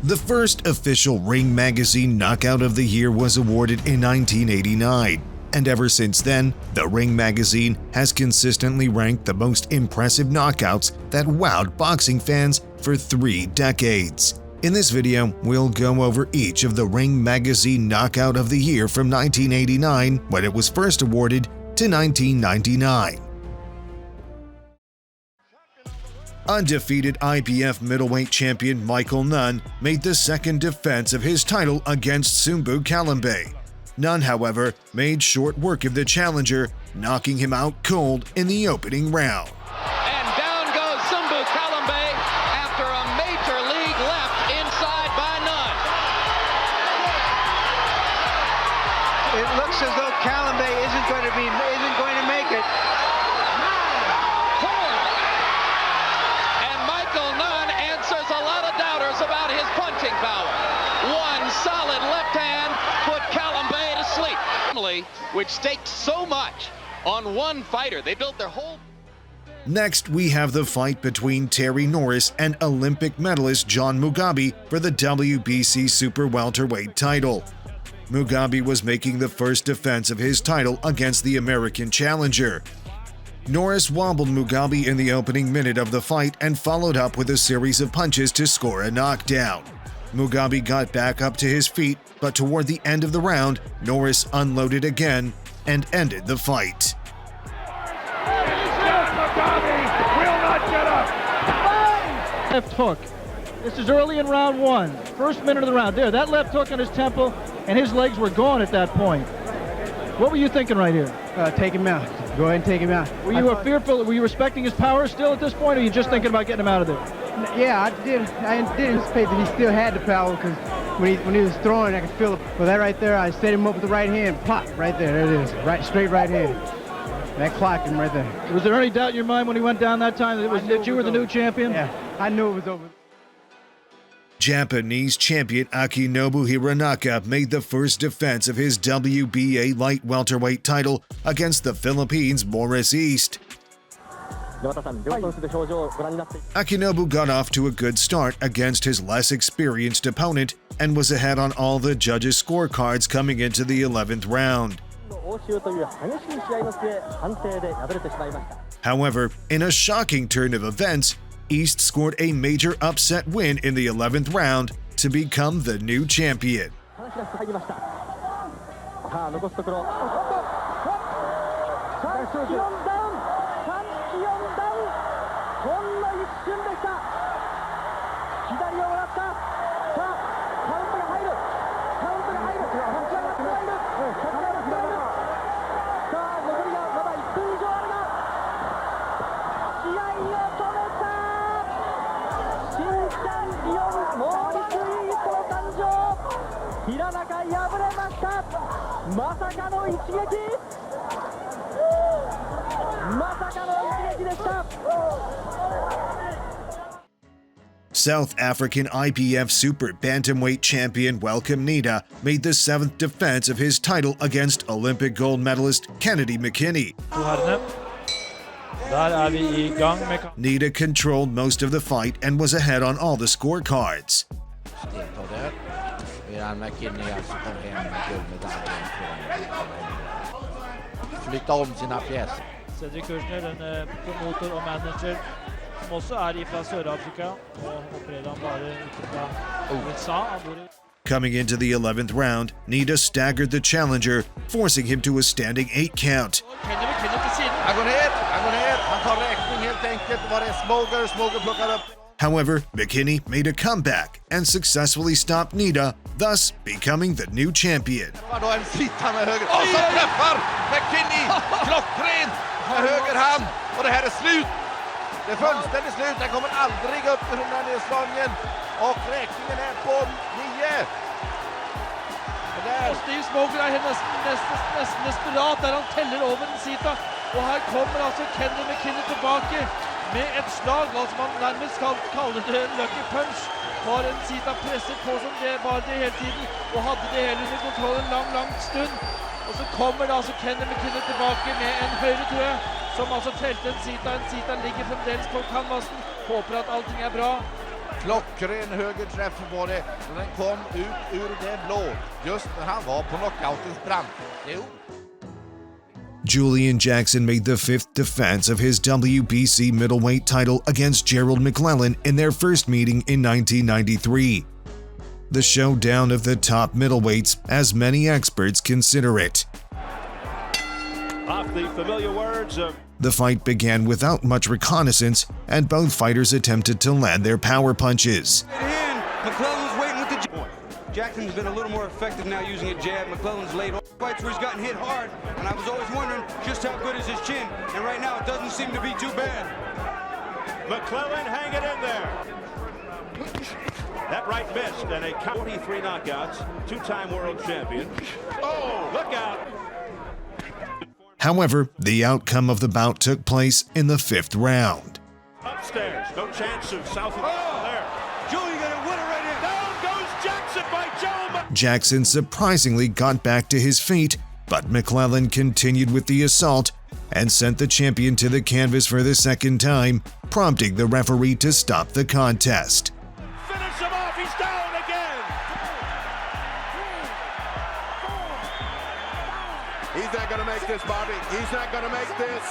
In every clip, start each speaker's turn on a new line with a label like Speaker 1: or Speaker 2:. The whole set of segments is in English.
Speaker 1: The first official Ring Magazine Knockout of the Year was awarded in 1989, and ever since then, the Ring Magazine has consistently ranked the most impressive knockouts that wowed boxing fans for 3 decades. In this video, we'll go over each of the Ring Magazine Knockout of the Year from 1989, when it was first awarded, to 1999. Undefeated IBF middleweight champion Michael Nunn made the second defense of his title against Sumbu Kalambe. Nunn, however, made short work of the challenger, knocking him out cold in the opening round.
Speaker 2: And down goes Sumbu Kalambe after a major league left inside by Nunn.
Speaker 3: It looks as though Kalambe isn't going to make it.
Speaker 2: And Michael Nunn answers a lot of doubters about his punching power. One solid left hand put Kalambe to sleep. Which staked so much on one fighter. They built their whole...
Speaker 1: Next, we have the fight between Terry Norris and Olympic medalist John Mugabe for the WBC Super Welterweight title. Mugabe was making the first defense of his title against the American challenger. Norris wobbled Mugabe in the opening minute of the fight and followed up with a series of punches to score a knockdown. Mugabe got back up to his feet, but toward the end of the round, Norris unloaded again and ended the fight.
Speaker 4: Left hook. This is early in round 1. First minute of the round. There, that left hook on his temple, and his legs were gone at that point. What were you thinking right here?
Speaker 3: Take him out. Go ahead and take him out.
Speaker 4: Were you fearful? Were you respecting his power still at this point, or were you just thinking about getting him out of there?
Speaker 3: Yeah, I did anticipate that he still had the power, because when he was throwing, I could feel it. Well, that right there, I set him up with the right hand, pop, right there, there it is, right, straight right hand. That clocked him right there.
Speaker 4: Was there any doubt in your mind when he went down that time that you were the new champion?
Speaker 3: Yeah, I knew it was over.
Speaker 1: Japanese champion Akinobu Hironaka made the first defense of his WBA light welterweight title against the Philippines' Morris East. Akinobu got off to a good start against his less experienced opponent and was ahead on all the judges' scorecards coming into the 11th round. However, in a shocking turn of events, East scored a major upset win in the 11th round to become the new champion. South African IBF Super Bantamweight champion Welcome Nida made the 7th defense of his title against Olympic gold medalist Kennedy McKinney. Nida controlled most of the fight and was ahead on all the scorecards.
Speaker 4: Promotor og manager, som også fra Sør-Afrika, og opererer han bare fra USA.
Speaker 1: Coming into the 11th round, Nida staggered the challenger, forcing him to a standing 8 count. However, McKinney made a comeback and successfully stopped Nida, thus becoming the new champion.
Speaker 5: Det är fullständigt slut, den kommer aldrig upp ur den här nedslagningen och räkningen är på 9.
Speaker 4: Steve Smoker är nästan desperat där han teller over en sida, och här kommer alltså Kenny McKinney tillbaka med ett slag, vad som man närmast kallar det en lucky punch. Har en sida presset på som det var det hela tiden och hade det hela under kontroll en lång stund. Och så kommer det alltså Kenny McKinney tillbaka med en höger, tror jag, som alltså tälte en sida ligger fremdeles på canvasen. Håper att allting är bra.
Speaker 5: Klockren högerträff var det. Och den kom ut ur det blå. Just när han var på knockoutens brant. Jo.
Speaker 1: Julian Jackson made the fifth defense of his WBC middleweight title against Gerald McClellan in their first meeting in 1993. The showdown of the top middleweights, as many experts consider it.
Speaker 6: Off the familiar words of
Speaker 1: The fight began without much reconnaissance, and both fighters attempted to land their power punches.
Speaker 7: McClellan's waiting with the jab. Jackson's been a little more effective now using a jab. McClellan's laid off fights where he's gotten hit hard, and I was always wondering just how good is his chin, and right now it doesn't seem to be too bad.
Speaker 6: McClellan hanging in there. That right missed, and a 43 knockouts, two-time world champion. Oh, look out!
Speaker 1: However, the outcome of the bout took place in the fifth round.
Speaker 6: Upstairs, no chance of south of there.
Speaker 7: Julio got a winner right here.
Speaker 6: Down goes Jackson by Joe.
Speaker 1: Jackson surprisingly got back to his feet, but McClellan continued with the assault and sent the champion to the canvas for the second time, prompting the referee to stop the contest.
Speaker 6: Finish him off, he's down again.
Speaker 5: He's not going to make this, Bobby. He's not going to make this.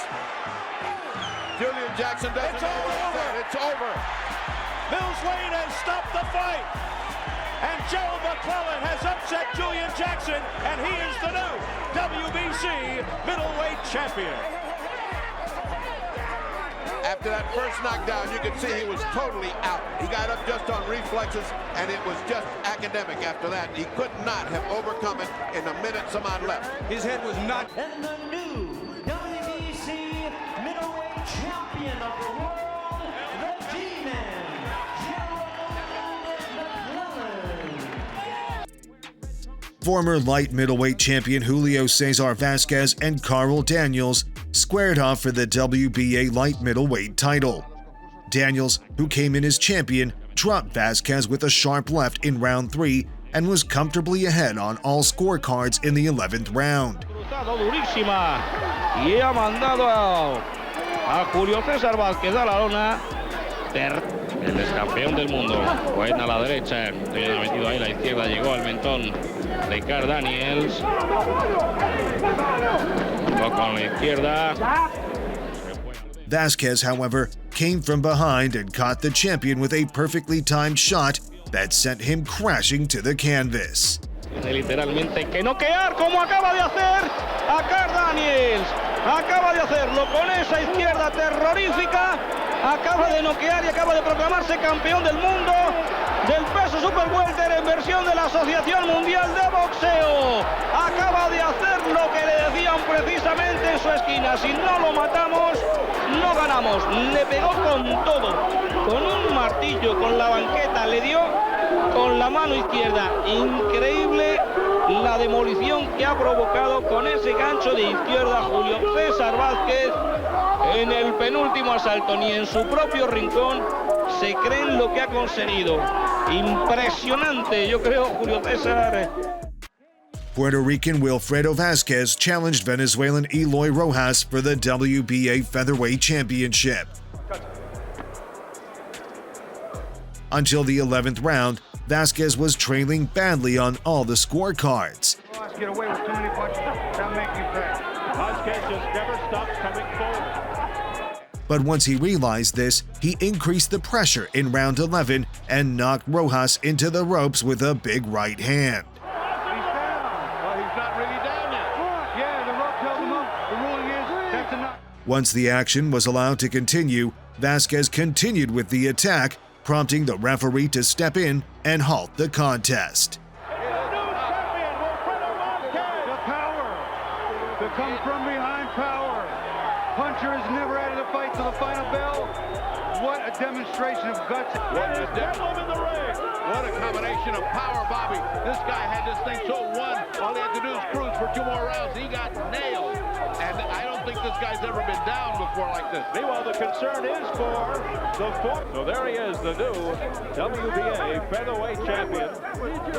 Speaker 5: Julian Jackson doesn't know what he said. It's over.
Speaker 6: Mills Lane has stopped the fight. And Gerald McClellan has upset Julian Jackson, and he is the new WBC middleweight champion.
Speaker 5: After that first knockdown, you could see he was totally out. He got up just on reflexes, and it was just academic after that. He could not have overcome it in a minute some odd left.
Speaker 7: His head was not.
Speaker 8: And the new WBC middleweight champion of the world, the G-Man, Gerald McClellan.
Speaker 1: Former light middleweight champion Julio Cesar Vasquez and Carl Daniels squared off for the WBA light middleweight title. Daniels, who came in as champion, dropped Vasquez with a sharp left in round 3 and was comfortably ahead on all scorecards in the 11th round.
Speaker 4: Durísima y ha mandado a Julio César Vázquez a la lona. El ex campeón del mundo, buena a la derecha, ha metido ahí la izquierda, llegó al mentón de Carl Daniels. Con la izquierda.
Speaker 1: Vasquez, however, came from behind and caught the champion with a perfectly timed shot that sent him crashing to the canvas.
Speaker 4: Literalmente que noquear como acaba de hacer a Carl Daniels. Acaba de hacerlo con esa izquierda terrorífica. Acaba de noquear y acaba de proclamarse campeón del mundo del peso super welter en versión de la Asociación Mundial de Boxeo. Acaba de hacer lo que le decían precisamente en su esquina. Si no lo matamos, no ganamos. Le pegó con todo, con un martillo, con la banqueta, le dio con la mano izquierda. Increíble la demolición que ha provocado con ese gancho de izquierda Julio César Vázquez en el penúltimo asalto. Ni en su propio rincón se creen lo que ha conseguido. Impresionante, yo creo, Julio César.
Speaker 1: Puerto Rican Wilfredo Vasquez challenged Venezuelan Eloy Rojas for the WBA Featherweight Championship. Until the 11th round, Vasquez was trailing badly on all the scorecards.
Speaker 3: Get away with too many punches. That'll make you crack.
Speaker 6: Vasquez just never stops coming forward.
Speaker 1: But once he realized this, he increased the pressure in round 11 and knocked Rojas into the ropes with a big right hand.
Speaker 3: He's down. Well, he's not really down yet. Yeah, the rope held him up. The ruling is that's a knock.
Speaker 1: Once the action was allowed to continue, Vasquez continued with the attack, prompting the referee to step in and halt the contest.
Speaker 3: The power. The come from behind power. Puncher has never added a fight to the final bell. What a demonstration of guts.
Speaker 5: What a combination of power, Bobby. This guy had this thing so won. All he had to do is cruise for 2 more rounds. He got nailed. And I don't think this guy's ever been down before like this.
Speaker 6: Meanwhile, the concern is for the fourth. So there he is, the new WBA featherweight champion.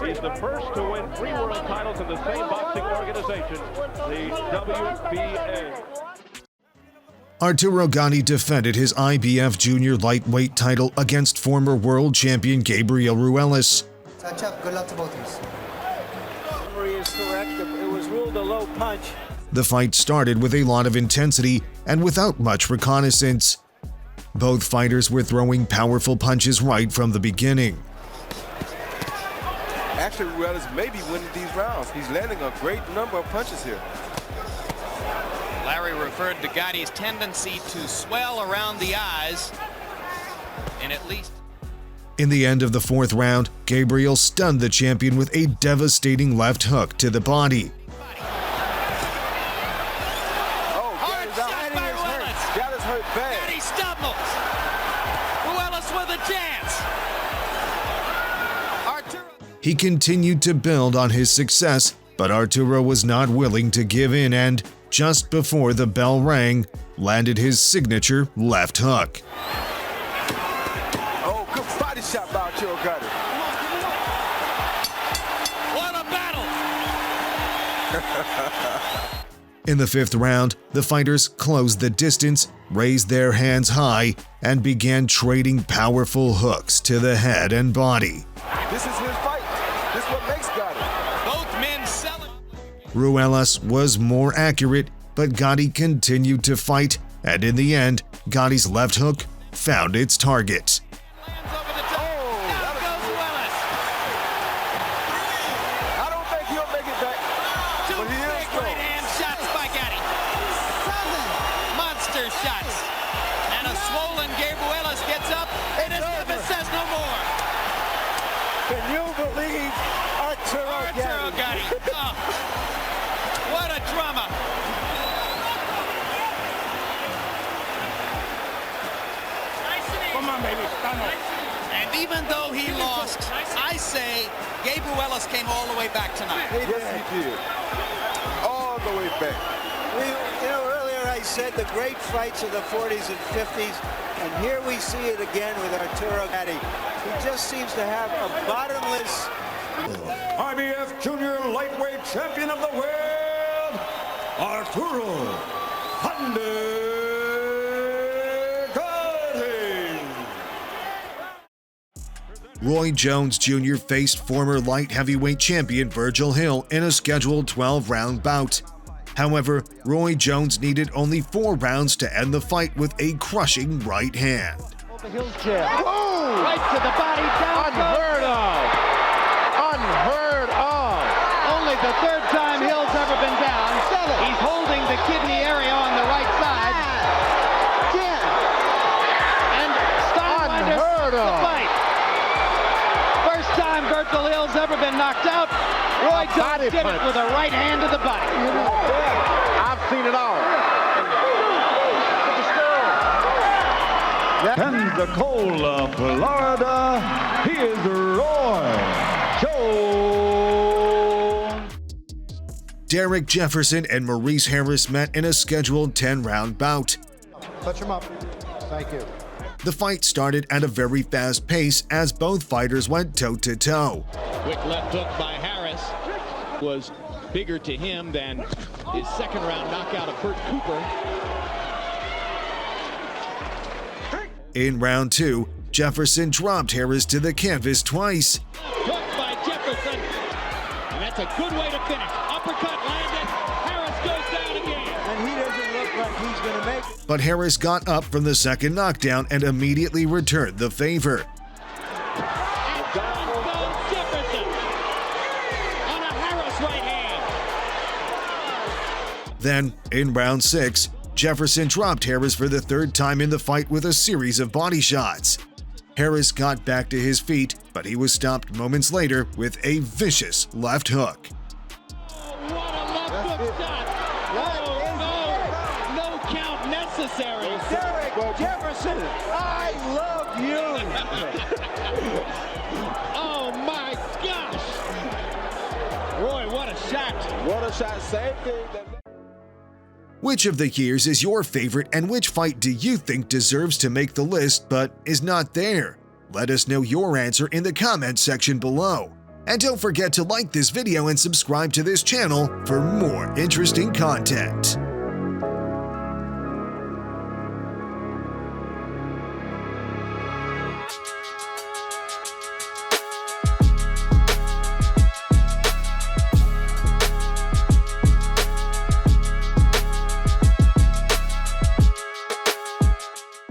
Speaker 6: He's the first to win 3 world titles in the same boxing organization, the WBA.
Speaker 1: Arturo Gatti defended his IBF junior lightweight title against former world champion Gabriel Ruelas.
Speaker 9: Touch up, good luck to both of us.
Speaker 6: Memory is correct. It was ruled a low punch.
Speaker 1: The fight started with a lot of intensity and without much reconnaissance. Both fighters were throwing powerful punches right from the beginning.
Speaker 10: Actually, Ruelas may be winning these rounds. He's landing a great number of punches here.
Speaker 2: Larry referred to Gotti's tendency to swell around the eyes, and at least.
Speaker 1: In the end of the fourth round, Gabriel stunned the champion with a devastating left hook to the body.
Speaker 10: Oh, Gatti's out.
Speaker 2: Shot by Ruelas.
Speaker 10: Gatti's hurt bad.
Speaker 2: Gatti stumbles. Ruelas with a chance. Arturo.
Speaker 1: He continued to build on his success, but Arturo was not willing to give in and, just before the bell rang, landed his signature left hook.
Speaker 10: Oh, good body shot by Arturo Gatti.
Speaker 2: What a battle!
Speaker 1: In the fifth round, the fighters closed the distance, raised their hands high, and began trading powerful hooks to the head and body.
Speaker 10: This is his fight. This is what makes Gatti.
Speaker 2: Both men selling.
Speaker 1: Ruelas was more accurate, but Gatti continued to fight, and in the end, Gotti's left hook found its target.
Speaker 2: Lands over the top. Down goes Ruelas.
Speaker 10: I don't think he'll make it back,
Speaker 2: Two
Speaker 10: but he is
Speaker 2: big
Speaker 10: strong.
Speaker 2: right hand shots by Gatti. Monster shots. And a swollen Gabriel gets up, and his never says no more.
Speaker 6: Can you believe Arturo
Speaker 2: Gatti. Oh, what a drama.
Speaker 6: Come on, baby.
Speaker 2: And even though he lost, I say Gabriel came all the way back tonight.
Speaker 10: Yes, he did. All the way back.
Speaker 6: Earlier I said the great fights of the 40s and 50s, and here we see it again with Arturo Gatti. He just seems to have a bottomless.
Speaker 11: IBF Junior Lightweight Champion of the World, Arturo Gatti.
Speaker 1: Roy Jones Jr. faced former light heavyweight champion Virgil Hill in a scheduled 12-round bout. However, Roy Jones needed only 4 rounds to end the fight with a crushing right hand.
Speaker 3: The Hill's jab. Whoa! Right to the body, down. Unheard of. Unheard of. Only the third time Hill's ever been down. He's holding the kidney area on the right side. And Steinwinder the fight. First time Virgil Hill's ever been knocked out. Roy Jones did it with a right hand to the body.
Speaker 6: I've seen it all.
Speaker 11: Pensacola, Florida, here's Roy Jones.
Speaker 1: Derrell Jefferson and Maurice Harris met in a scheduled 10-round bout.
Speaker 3: Touch him up. Thank you.
Speaker 1: The fight started at a very fast pace as both fighters went toe-to-toe.
Speaker 2: Quick left hook by Harris was bigger to him than his second round knockout of Burt Cooper.
Speaker 1: In round 2, Jefferson dropped Harris to the canvas twice.
Speaker 2: Hook by Jefferson, and that's a good way to finish. Uppercut landed, Harris goes down again.
Speaker 6: And he doesn't look like he's going to make it.
Speaker 1: But Harris got up from the second knockdown and immediately returned the favor.
Speaker 2: And down goes Jefferson on a Harris right hand.
Speaker 1: Then, in round 6, Jefferson dropped Harris for the third time in the fight with a series of body shots. Harris got back to his feet, but he was stopped moments later with a vicious left hook.
Speaker 2: Oh, what a left hook shot. Oh, no count necessary.
Speaker 6: Derrell Jefferson, I love you.
Speaker 2: Oh, my gosh. Roy, what a shot.
Speaker 10: What a shot. Same thing.
Speaker 1: Which of the years is your favorite and which fight do you think deserves to make the list but is not there? Let us know your answer in the comments section below. And don't forget to like this video and subscribe to this channel for more interesting content.